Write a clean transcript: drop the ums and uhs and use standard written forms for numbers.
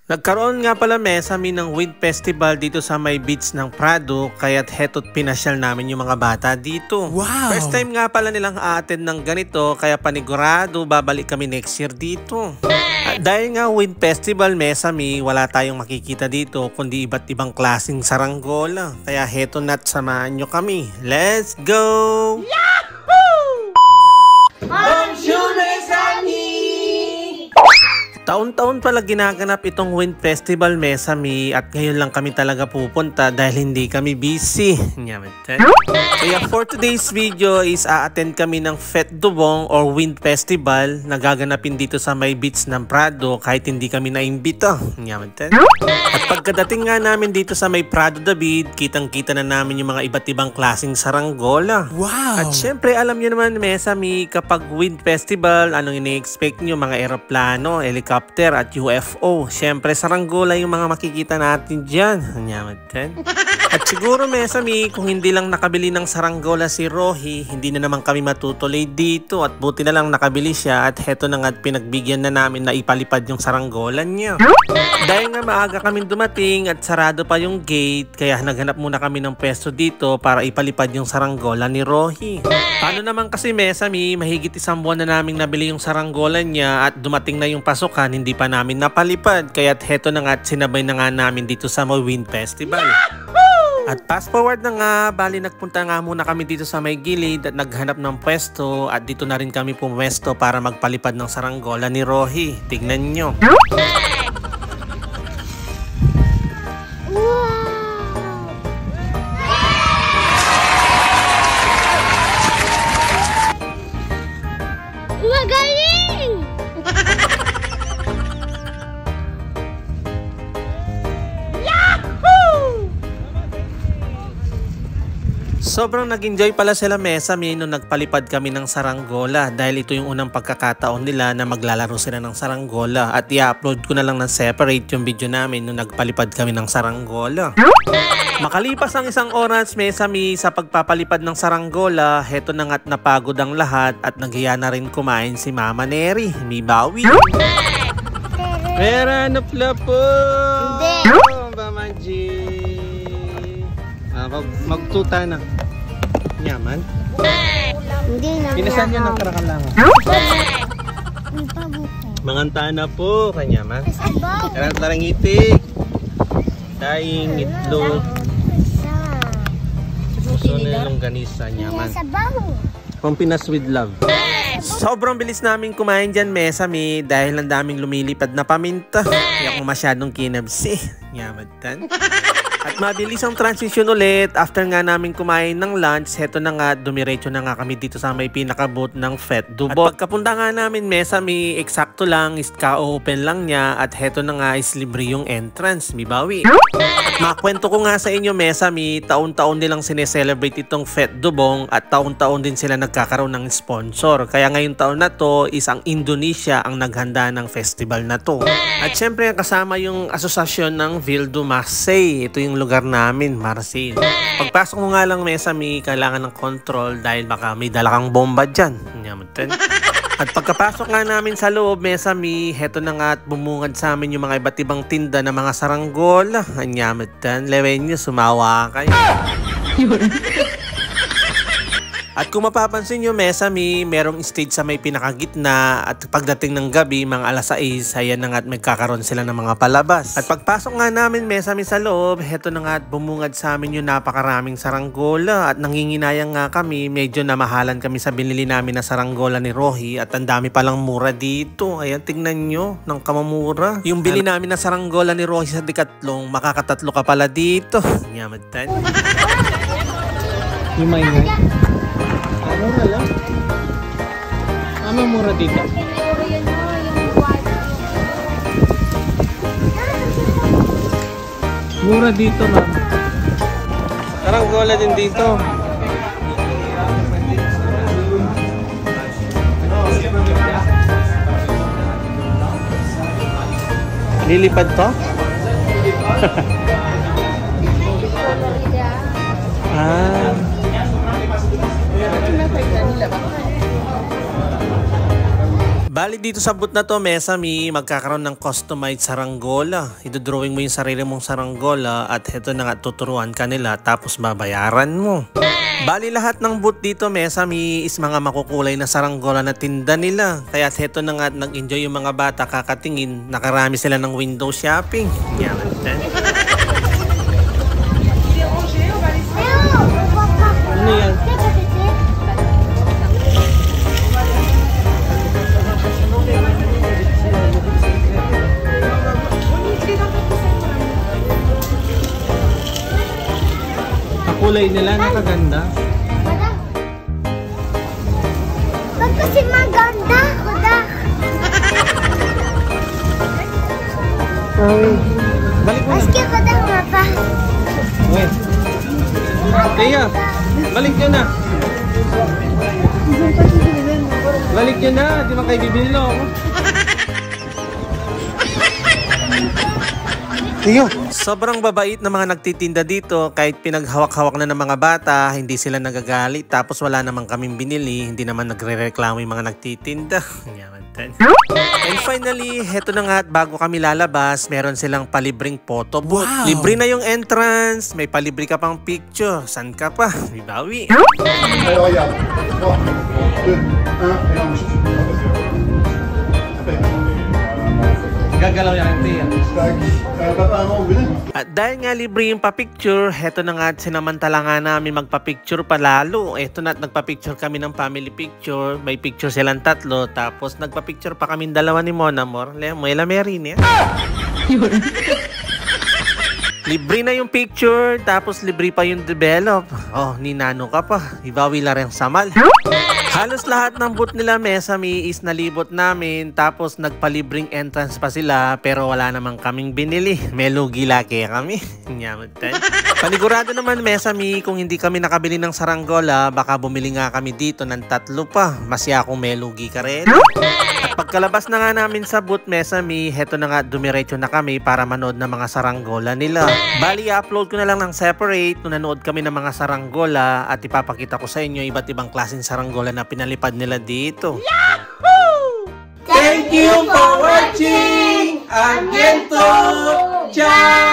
Nagkaroon nga pala Mesami ng Wind Festival dito sa may beach ng Prado, kaya't heto't pinasyal namin yung mga bata dito. Wow! First time nga pala nilang a-attend ng ganito, kaya panigurado babalik kami next year dito. At dahil nga Wind Festival Mesami, wala tayong makikita dito kundi iba't ibang klaseng saranggola. Kaya heto na't samahan nyo kami. Let's go! Yahoo! Bonjour mes amis! Taon-taon pala ginaganap itong Wind Festival Mesami at ngayon lang kami talaga pupunta dahil hindi kami busy. Kaya for today's video is a-attend kami ng Fête du Vent or Wind Festival na gaganapin dito sa may beach ng Prado kahit hindi kami naimbita. At pagkadating nga namin dito sa may Prado David, kitang-kita na namin yung mga iba't ibang klaseng saranggola. Wow! At syempre alam niyo naman Mesami, kapag Wind Festival, anong ini-expect nyo? Mga eroplano, helicopter at UFO. Siyempre, saranggola yung mga makikita natin dyan. At siguro, Mesami, kung hindi lang nakabili ng saranggola si Rohi, hindi na naman kami matutuloy dito. At buti na lang nakabili siya at heto na nga pinagbigyan na namin na ipalipad yung saranggola niya. Dahil nga maaga kami dumating at sarado pa yung gate, kaya naghanap muna kami ng pwesto dito para ipalipad yung saranggola ni Rohi. Paano naman kasi Mesami, mahigit isang buwan na naming nabili yung saranggola niya at dumating na yung pasukan, hindi pa namin napalipad. Kaya't heto na nga at sinabay na nga namin dito sa Wind Festival. At fast forward na nga, bali nagpunta nga muna kami dito sa may gilid at naghanap ng pwesto at dito na rin kami pumwesto para magpalipad ng saranggola ni Rohi. Tignan nyo. Magaling! Sobrang nag-enjoy pala sila Mesami nung nagpalipad kami ng saranggola dahil ito yung unang pagkakataon nila na maglalaro sila ng saranggola at i-upload ko na lang ng separate yung video namin nung nagpalipad kami ng saranggola. Makalipas ang isang oras Mesami sa pagpapalipad ng saranggola, heto na nga't napagod ang lahat at naghiya na rin kumain si Mama Neri. May bawi. Pera na plapo! Hindi! Mama G! Magtuta na. Nyaman? Hindi na. Pinasan niya ng karakalanga. Manganta na po, kanyaman. Tarang itik. Daing itlog. Puso na longganisa, nyaman. Pampinas with love. Sobrang bilis namin kumain dyan, Mesami, dahil ang daming lumilipad na paminta. Kaya kung masyadong kinabsi. Nyaman tan. At mabilis ang transition ulit. After nga namin kumain ng lunch, heto na nga, dumiretso na nga kami dito sa may pinakabot ng Fête du Vent. At pagkapunta nga namin, Mesami, eksakto lang, is ka-open lang niya at heto na nga is libre yung entrance. Mibawi. At makwento ko nga sa inyo, Mesami, taon-taon nilang sineselebrate itong Fête du Vent at taon-taon din sila nagkakaroon ng sponsor. Kaya ngayong taon na to, is ang Indonesia ang naghanda ng festival na to. At syempre kasama yung asosasyon ng Ville du Marseille. Ito yung lugar namin, Marseille. Pagpasok mo nga lang Mesami, kailangan ng control dahil baka may dala kang bomba dyan. At pagkapasok nga namin sa loob, Mesami, heto na nga at bumungad sa amin yung mga iba't ibang tinda ng mga saranggola. Anyamatan, lewen nyo, sumawa kayo. At kung mapapansin nyo, Mesami, merong stage sa may pinakagitna at pagdating ng gabi, mga alas 6, ayan na nga at magkakaroon sila ng mga palabas. At pagpasok nga namin, Mesami, sa loob, heto na nga at bumungad sa amin yung napakaraming saranggola at nanginginayang nga kami, medyo namahalan kami sa binili namin na saranggola ni Rohi at ang dami palang mura dito. Ayan, tingnan nyo, ng kamamura. Yung bili namin na saranggola ni Rohi sa Decathlon, makakatatlo ka pala dito. Nyamatan. Yung maingay. Mura lang. Mura dito. Mura dito, ma'am. Saranggola din dito. Lilipad to? Bali dito sa booth na to, Mesami, magkakaroon ng customized saranggola. Idodrawing mo yung sarili mong saranggola at heto na nga tuturuan ka nila tapos babayaran mo. Bali lahat ng booth dito, Mesami, is mga makukulay na saranggola na tinda nila. Kaya heto na nga nag-enjoy yung mga bata kakatingin. Nakarami sila ng window shopping. Yan. Ano yan? Kulay nila nakaganda. Ba't kasi maganda? Kuda. Balik mo na. Aski ko daw mapa. Wait. Kaya, balik nyo na. Balik nyo na. Di ba kayo bibilo? Iyo. Sobrang babait na mga nagtitinda dito. Kahit pinaghawak-hawak na ng mga bata, hindi sila nagagalit. Tapos wala namang kaming binili. Hindi naman nagre-reklamo yung mga nagtitinda. And finally, heto na nga at bago kami lalabas, meron silang palibreng photo booth. Wow. Libre na yung entrance. May palibre ka pang picture. San ka pa? Bibawi. Gagalaw yan, Tia. At dahil nga libre yung pa-picture, heto na nga at sinamantala nga namin magpa-picture palalo. Eto na at nagpa-picture kami ng family picture. May picture silang tatlo. Tapos nagpa-picture pa kami dalawa ni Monamor. Muela Merin, libre na yung picture. Tapos libre pa yung develop. Oh, ninano ka pa. Ibawi la rin samal. Halos lahat ng booth nila, Mesami, is nalibot namin. Tapos nagpalibreng entrance pa sila. Pero wala namang kaming binili. May lugi laki kami. Panigurado naman, Mesami, kung hindi kami nakabili ng saranggola, baka bumili nga kami dito ng 3 pa. Masya kung may lugi ka rin. At pagkalabas na nga namin sa booth, Mesami, heto na nga dumiretso na kami para manood ng mga saranggola nila. Bali, upload ko na lang ng separate nung nanood kami ng mga saranggola at ipapakita ko sa inyo iba't ibang klaseng saranggola na pinalipad nila dito. Yahoo! Thank you for watching! Again to! Ciao!